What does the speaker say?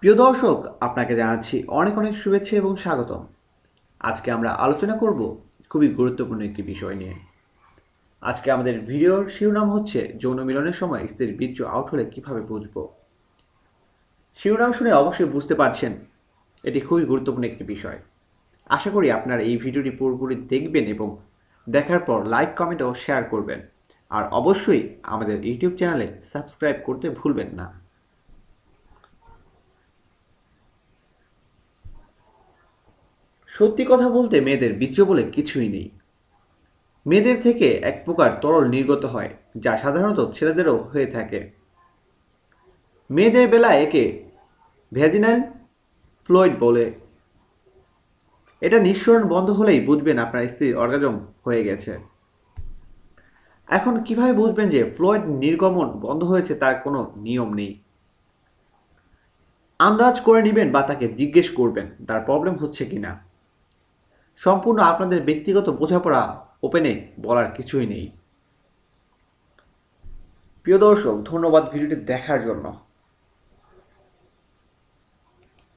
প্রিয় দর্শক, আপনাকে জানাচ্ছি অনেক অনেক শুভেচ্ছা এবং স্বাগতম। আজকে আমরা আলোচনা করব খুবই গুরুত্বপূর্ণ একটি বিষয় নিয়ে। আজকে আমাদের ভিডিওর শিরোনাম হচ্ছে যৌন মিলনের সময় স্ত্রীর বীর্য আউট হলে কিভাবে বুঝবো। শিরোনাম শুনে অবশ্যই বুঝতে পারছেন এটি খুবই গুরুত্বপূর্ণ একটি বিষয়। আশা করি আপনারা এই ভিডিওটি পুরোপুরি দেখবেন এবং দেখার পর লাইক, কমেন্ট ও শেয়ার করবেন। আর অবশ্যই আমাদের ইউটিউব চ্যানেলে সাবস্ক্রাইব করতে ভুলবেন না। সত্যি কথা বলতে মেয়েদের বীর্য বলে কিছুই নেই। মেয়েদের থেকে এক প্রকার তরল নির্গত হয়, যা সাধারণত ছেলেদেরও হয়ে থাকে। মেয়েদের বেলায় একে ভ্যাজিনাল ফ্লুইড বলে। এটা নিঃসরণ বন্ধ হলেই বুঝবেন আপনার স্ত্রীর অর্গাজম হয়ে গেছে। এখন কিভাবে বুঝবেন যে ফ্লুইড নির্গমন বন্ধ হয়েছে তার কোনো নিয়ম নেই। আন্দাজ করে নেবেন বা তাকে জিজ্ঞেস করবেন তার প্রবলেম হচ্ছে কিনা। সম্পূর্ণ আপনাদের ব্যক্তিগত বোঝাপড়া, ওপেনে বলার কিছুই নেই। প্রিয় দর্শক, ধন্যবাদ ভিডিওটি দেখার জন্য।